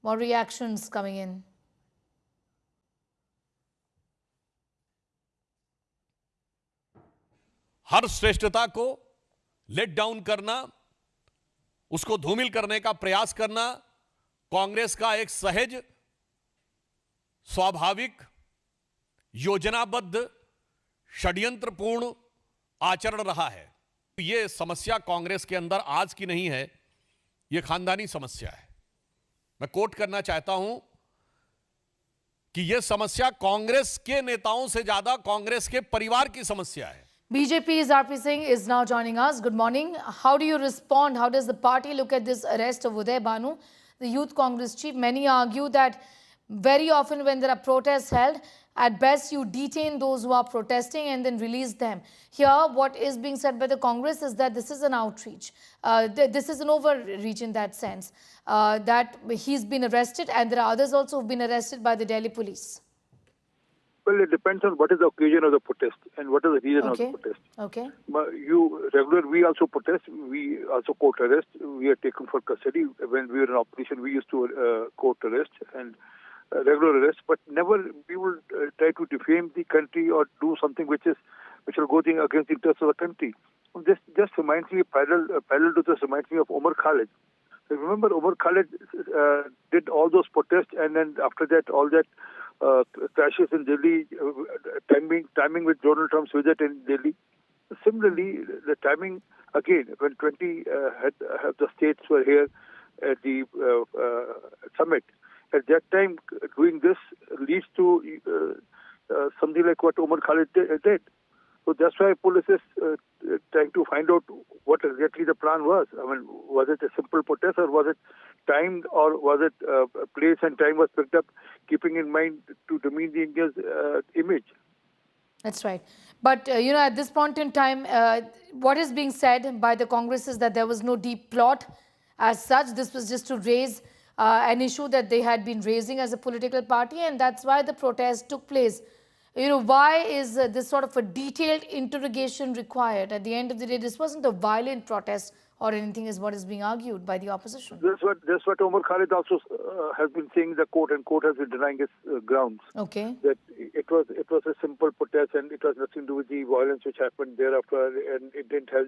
More reactions coming in. हर श्रेष्ठता को let down करना, उसको धूमिल करने का प्रयास करना कांग्रेस का एक सहज, स्वाभाविक, योजनाबद्ध, षड्यंत्रपूर्ण आचरण रहा है। यह समस्या कांग्रेस के अंदर आज की नहीं है, यह खानदानी समस्या है। मैं कोट करना चाहता हूं कि यह समस्या कांग्रेस के नेताओं से ज्यादा कांग्रेस के परिवार की समस्या है। BJP's RP Singh is now joining us. Good morning. How do you respond? How does the party look at this arrest of Uday Banu, the Youth Congress chief? Many argue that very often when there are protests held, at best you detain those who are protesting and then release them. Here, what is being said by the Congress is that this is an outreach. This is an overreach in that sense, that he's been arrested and there are others also who've been arrested by the Delhi police. Well, it depends on what is the occasion of the protest and what is the reason of the protest. Okay. We also protest. We also court arrest. We are taken for custody. When we were in opposition, we used to court arrest and regular arrest, but never we will try to defame the country or do something which will go against the interests of the country. This just reminds me, parallel to this reminds me of Omar Khalid. Remember, Omar Khalid did all those protests, and then after that, all that crashes in Delhi, timing with Donald Trump's visit in Delhi. Similarly, the timing again when 20 have the states were here at the summit. At that time, doing this leads to something like what Omar Khalid did. So that's why police is trying to find out what exactly the plan was. I mean, was it a simple protest or was it timed, or was it place and time was picked up, keeping in mind to demean the India's image? That's right. But, at this point in time, what is being said by the Congress is that there was no deep plot as such. This was just to raise an issue that they had been raising as a political party, and that's why the protest took place. Why is this sort of a detailed interrogation required? At the end of the day, this wasn't a violent protest or anything, is what is being argued by the opposition. That's what Omar Khalid also has been saying in the court, and court has been denying his grounds. Okay. That it was a simple protest, and it was nothing to do with the violence which happened thereafter, and it didn't have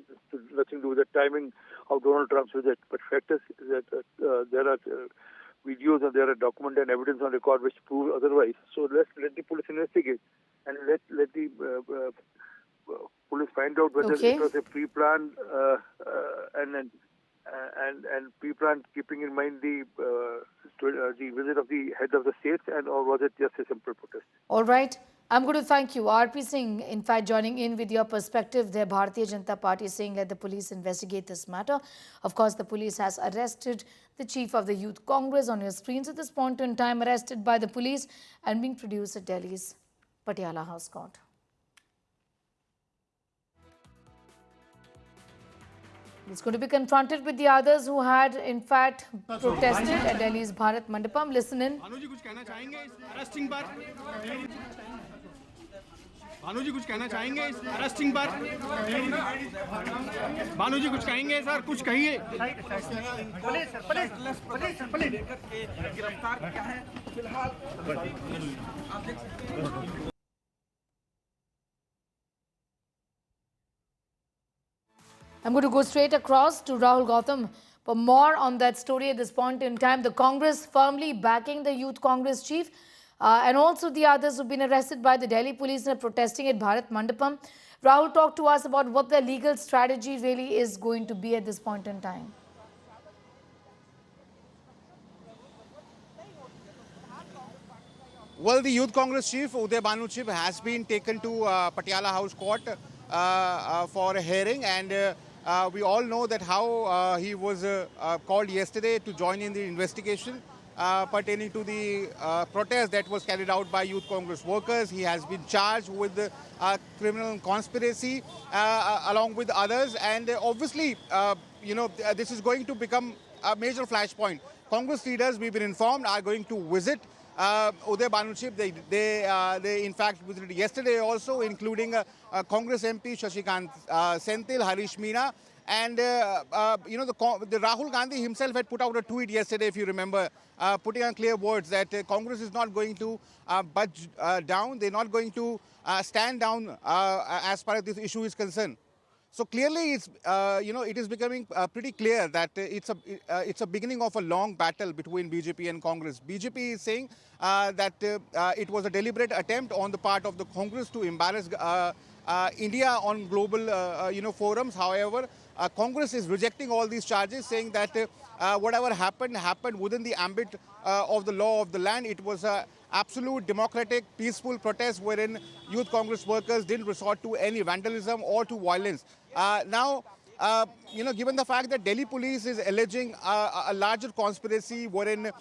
nothing to do with the timing of Donald Trump's visit. But fact is that there are videos and there are document and evidence on record which prove otherwise. So let the police investigate, and let the police find out whether it was a pre-planned and pre-planned, keeping in mind the visit of the head of the states, or was it just a simple protest? All right. I'm going to thank you. RP Singh, in fact, joining in with your perspective there. Bharatiya Janata Party saying let the police investigate this matter. Of course, the police has arrested the chief of the Youth Congress on your screens at this point in time, arrested by the police and being produced at Delhi's Patiala House Court. He's going to be confronted with the others who had, in fact, protested at Delhi's Bharat Mandapam. Listen in. Bhanu जी कुछ कहना चाहेंगे इस arresting पर? भानु जी कुछ कहना चाहेंगे इस arresting पर? भानु जी कुछ कहेंगे सर, कुछ कहिए। पुलिस गिरफ्तार किया है फिलहाल। I'm going to go straight across to Rahul Gautam for more on that story at this point in time. The Congress firmly backing the Youth Congress chief and also the others who've been arrested by the Delhi police and are protesting at Bharat Mandapam. Rahul, talk to us about what the legal strategy really is going to be at this point in time. Well, the Youth Congress chief, Uday Banu chief, has been taken to Patiala House Court for a hearing, and we all know that how he was called yesterday to join in the investigation pertaining to the protest that was carried out by Youth Congress workers. He has been charged with criminal conspiracy along with others, and obviously, this is going to become a major flashpoint. Congress leaders, we've been informed, are going to visit Uday Banu chief. They in fact visited yesterday also, including Congress MP Shashikant Senthil, Harish Meena, And the Rahul Gandhi himself had put out a tweet yesterday, if you remember, putting on clear words that Congress is not going to budge down. They're not going to stand down as far as this issue is concerned. So clearly, it is becoming pretty clear that it's a beginning of a long battle between BJP and Congress. BJP is saying that it was a deliberate attempt on the part of the Congress to embarrass India on global forums. However, Congress is rejecting all these charges, saying that whatever happened within the ambit of the law of the land. It was a absolute democratic, peaceful protest wherein Youth Congress workers didn't resort to any vandalism or to violence. Given the fact that Delhi police is alleging a larger conspiracy wherein,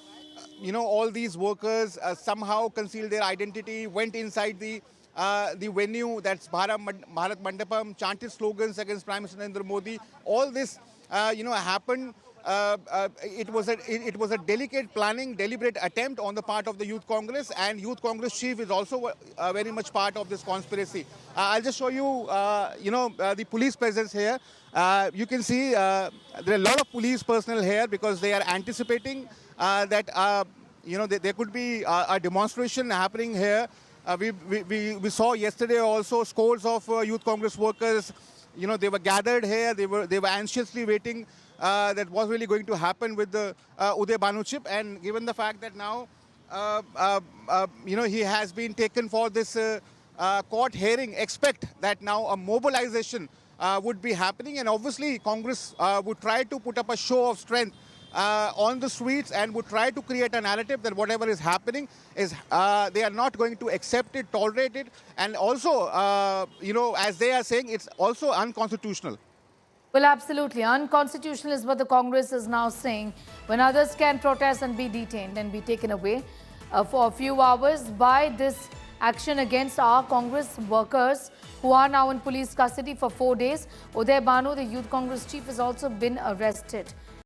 all these workers somehow concealed their identity, went inside the venue, that's Bharat Mandapam, chanted slogans against Prime Minister Narendra Modi. All this, happened. It was a delicate planning, deliberate attempt on the part of the Youth Congress, and Youth Congress chief is also very much part of this conspiracy. I'll just show you, the police presence here. You can see there are a lot of police personnel here because they are anticipating that there could be a demonstration happening here. We saw yesterday also scores of Youth Congress workers. They were gathered here. They were anxiously waiting. That was really going to happen with the Uday Banu chip, and given the fact that now, he has been taken for this court hearing, expect that now a mobilization would be happening, and obviously Congress would try to put up a show of strength on the streets and would try to create a narrative that whatever is happening is they are not going to accept it, tolerate it, and also, as they are saying, it's also unconstitutional. Well, absolutely. Unconstitutional is what the Congress is now saying, when others can protest and be detained and be taken away for a few hours by this action against our Congress workers who are now in police custody for 4 days. Uday Banu, the Youth Congress chief, has also been arrested.